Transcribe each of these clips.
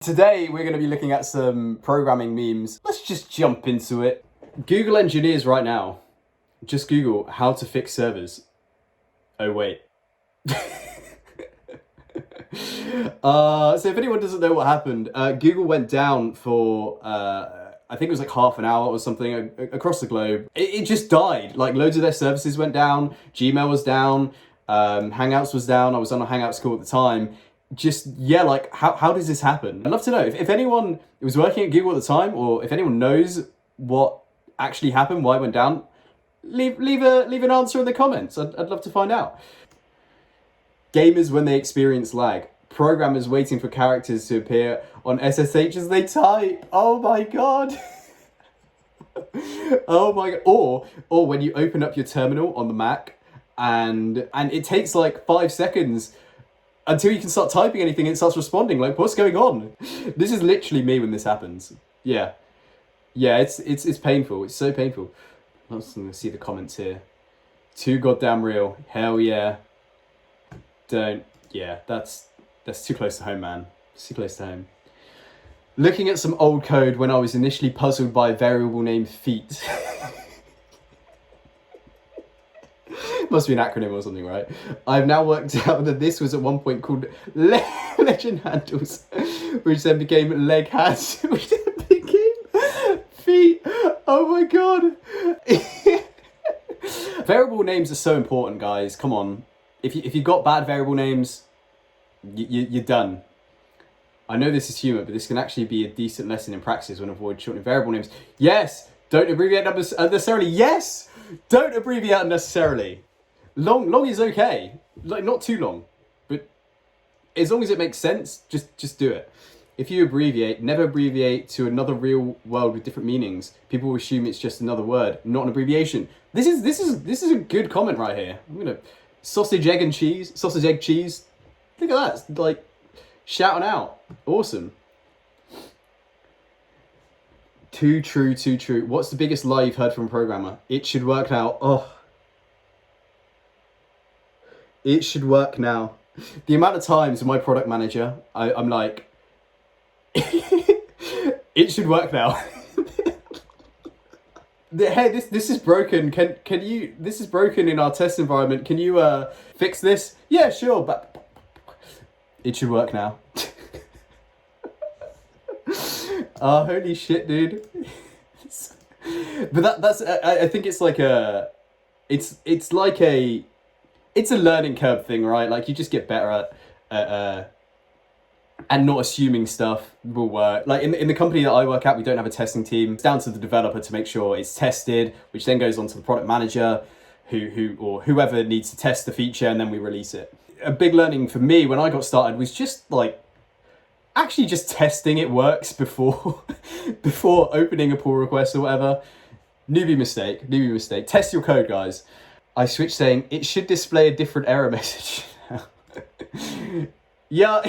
Today we're going to be looking at some programming memes. Let's just jump into it. Google engineers right now. Just Google how to fix servers. Oh wait. So if anyone doesn't know what happened, Google went down for I think it was like half an hour or something across the globe. It just died. Like loads of their services went down. Gmail was down. Hangouts was down. I was on a Hangouts call at the time. Like how does this happen? I'd love to know if anyone was working at Google at the time, or if anyone knows what actually happened, why it went down. Leave an answer in the comments. I'd love to find out. Gamers when they experience lag. Programmers waiting for characters to appear on SSH as they type. Oh my god. Oh my god. Or when you open up your terminal on the Mac and it takes like 5 seconds until you can start typing anything and it starts responding. Like, what's going on? This is literally me when this happens. Yeah, it's painful. It's so painful. I'm just gonna see the comments here. Too goddamn real. Hell yeah. Don't. Yeah, that's too close to home, man. It's too close to home. Looking at some old code when I was initially puzzled by a variable named feet. Must be an acronym or something, right? I've now worked out that this was at one point called legend handles, which then became leg hats, which then became feet. Oh my god. Variable names are so important, guys. Come on. If you've got bad variable names, you're done. I know this is humour, but this can actually be a decent lesson in practice when avoid shortening variable names. Yes! Don't abbreviate numbers unnecessarily. Yes! Don't abbreviate unnecessarily. Long is okay. Like, not too long. But as long as it makes sense, just do it. If you abbreviate, never abbreviate to another real world with different meanings. People will assume it's just another word, not an abbreviation. This is a good comment right here. I'm gonna sausage, egg, cheese. Look at that. Like, shouting out. Awesome. Too true. What's the biggest lie you've heard from a programmer? It should work now. Oh. It should work now. The amount of times with my product manager, I'm like, it should work now. Hey, this is broken. Can you? This is broken in our test environment. Can you fix this? Yeah, sure, but it should work now. Oh, holy shit, dude. But that's I think it's like it's a learning curve thing, right? Like, you just get better at and not assuming stuff will work. Like in the company that I work at, we don't have a testing team. It's down to the developer to make sure it's tested, which then goes on to the product manager, whoever needs to test the feature, and then we release it. A big learning for me when I got started was just like actually just testing it works before opening a pull request or whatever. Newbie mistake. Test your code, guys. I switched saying it should display a different error message. Yeah.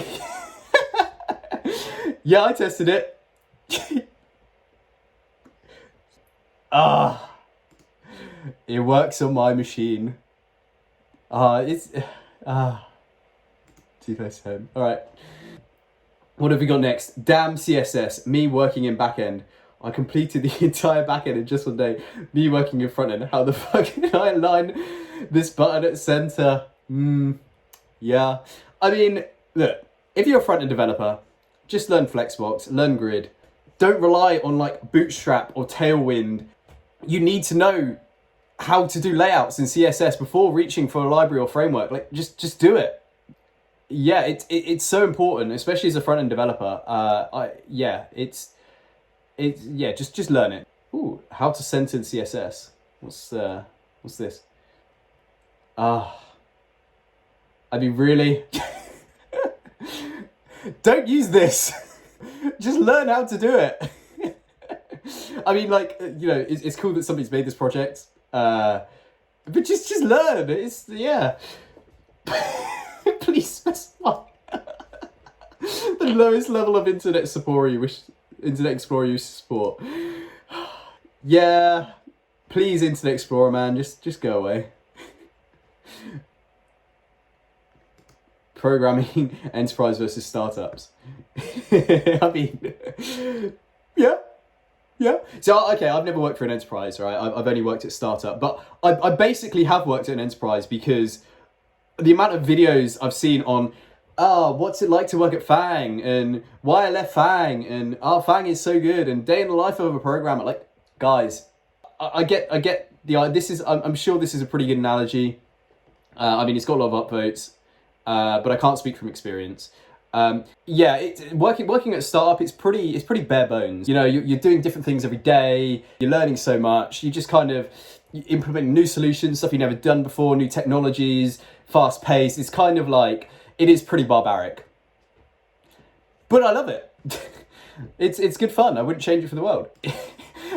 Yeah, I tested it. It works on my machine. It's too close to home. All right. What have we got next? Damn CSS. Me working in backend. I completed the entire backend in just one day. Me working in frontend. How the fuck did I align this button at center? Yeah. I mean, look, if you're a frontend developer, just learn Flexbox, learn Grid. Don't rely on like Bootstrap or Tailwind. You need to know how to do layouts in CSS before reaching for a library or framework. Like, just do it. Yeah, it's so important, especially as a front end developer. Just learn it. Ooh, how to sentence CSS. What's this? I mean, really? Don't use this. Just learn how to do it. I mean, like, you know, it's cool that somebody's made this project. But just learn. It's, yeah. Please specify the lowest level of Internet Explorer you wish to support. Yeah, please, Internet Explorer, man, just go away. Programming enterprise versus startups. I mean, yeah. Yeah. So, okay, I've never worked for an enterprise, right? I've only worked at startup, but I basically have worked at an enterprise because the amount of videos I've seen on, what's it like to work at Fang, and why I left Fang, and Fang is so good, and day in the life of a programmer. Like, guys, I get this is, I'm sure this is a pretty good analogy. I mean, it's got a lot of upvotes, but I can't speak from experience. Working at a startup, it's pretty bare bones. You know, you're doing different things every day. You're learning so much. You just kind of implementing new solutions, stuff you've never done before, new technologies, fast paced. It's kind of like, it is pretty barbaric, but I love it. It's good fun. I wouldn't change it for the world.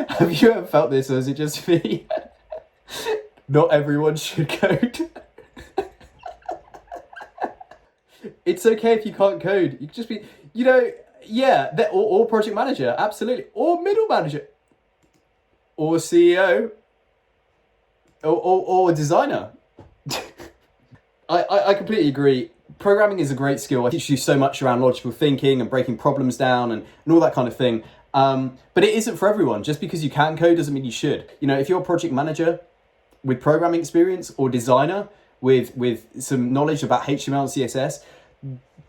Have you ever felt this, or is it just me? Not everyone should code. It's okay if you can't code. You can just be, or project manager, absolutely, or middle manager, or CEO, or designer. I completely agree. Programming is a great skill. It teaches you so much around logical thinking and breaking problems down and all that kind of thing. But it isn't for everyone. Just because you can code doesn't mean you should. You know, if you're a project manager with programming experience, or designer with some knowledge about HTML and CSS,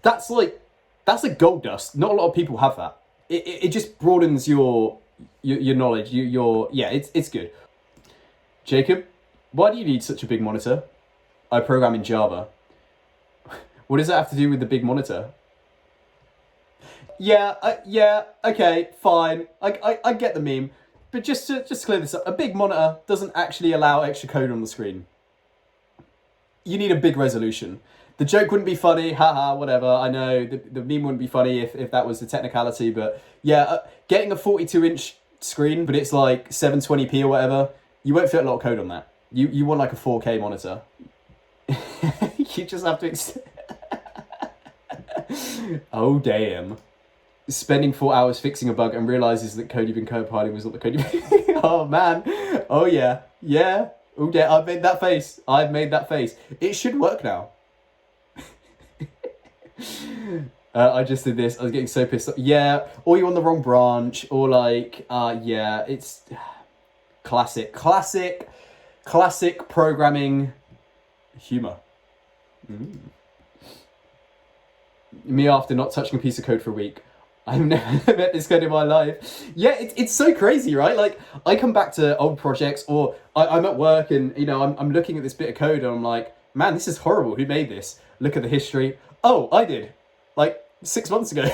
that's like gold dust. Not a lot of people have that. It just broadens your knowledge. It's good. Jacob, why do you need such a big monitor? I program in Java. What does that have to do with the big monitor? Okay, fine. I get the meme. But just to clear this up, a big monitor doesn't actually allow extra code on the screen. You need a big resolution. The joke wouldn't be funny, haha, whatever. I know the meme wouldn't be funny if that was the technicality, but yeah, getting a 42-inch screen, but it's like 720p or whatever, you won't fit a lot of code on that. You want like a 4K monitor. You just have to... Oh, damn. Spending 4 hours fixing a bug and realizes that code you've been compiling was not the code you... Oh, man. Oh, yeah. Yeah. Oh, yeah, I've made that face. It should work now. I just did this. I was getting so pissed off. Yeah, or you're on the wrong branch, or like, it's classic programming humor. Me after not touching a piece of code for a week. I've never met this code in my life. Yeah, it's so crazy, right? Like, I come back to old projects, or I'm at work and, you know, I'm looking at this bit of code and I'm like, man, this is horrible. Who made this? Look at the history. Oh, I did. Like, 6 months ago.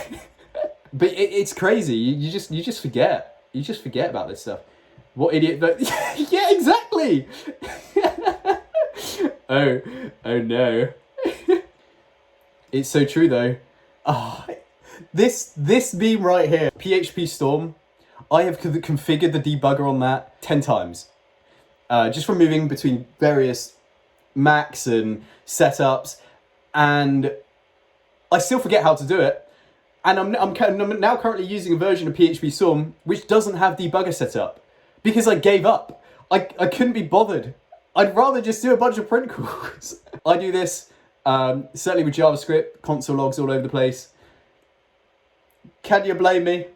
But it's crazy. You just forget. You just forget about this stuff. What idiot... Yeah, exactly! Oh no. It's so true, though. This meme right here, PHP Storm, I have configured the debugger on that 10 times. Just from moving between various Macs and setups, and I still forget how to do it. And I'm now currently using a version of PHP Storm which doesn't have debugger set up because I gave up. I couldn't be bothered. I'd rather just do a bunch of print calls. I do this certainly with JavaScript, console logs all over the place. Can you blame me?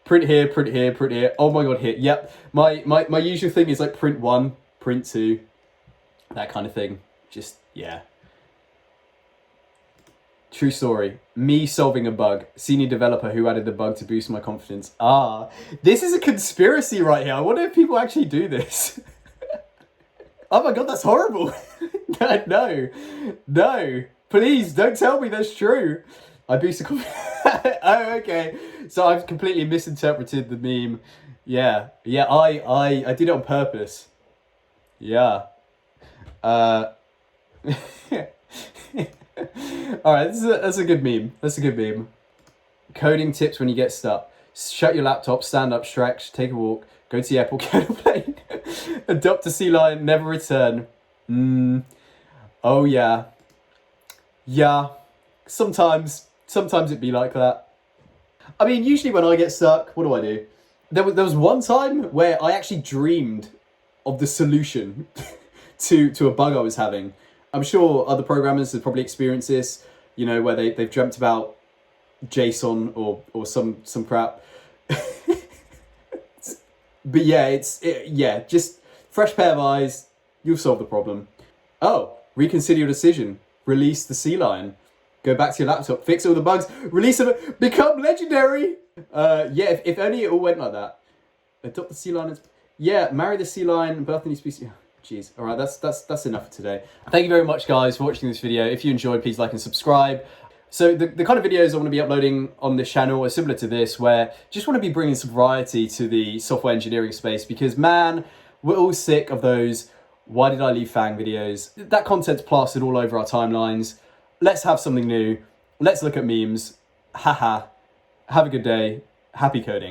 Print here, print here, print here. Oh my god, here. Yep. My usual thing is like print 1, print 2, that kind of thing. Just, yeah. True story. Me solving a bug. Senior developer who added the bug to boost my confidence. This is a conspiracy right here. I wonder if people actually do this. Oh my god, that's horrible. No. Please, don't tell me that's true. I boosted confidence. Oh, okay. So I've completely misinterpreted the meme. Yeah, I did it on purpose. Yeah. Alright, that's a good meme. That's a good meme. Coding tips when you get stuck. Shut your laptop, stand up, stretch, take a walk, go to the airport, get a plane. Adopt a sea lion, never return. Oh yeah. Yeah. Sometimes it'd be like that. I mean, usually when I get stuck, what do? There was one time where I actually dreamed of the solution to a bug I was having. I'm sure other programmers have probably experienced this. you know, where they've dreamt about JSON or some crap. But yeah, just fresh pair of eyes, you'll solve the problem. Oh, reconsider your decision. Release the sea lion. Go back to your laptop, fix all the bugs, release them, become legendary. Yeah, if only it all went like that. Adopt the sea lion. Yeah, marry the sea lion, birth a new species. Jeez. All right, that's enough for today. Thank you very much, guys, for watching this video. If you enjoyed, please like and subscribe. So the kind of videos I want to be uploading on this channel are similar to this, where just want to be bringing some variety to the software engineering space, because man, we're all sick of those "why did I leave Fang" videos. That content's plastered all over our timelines. Let's have something new. Let's look at memes. Haha. Have a good day. Happy coding.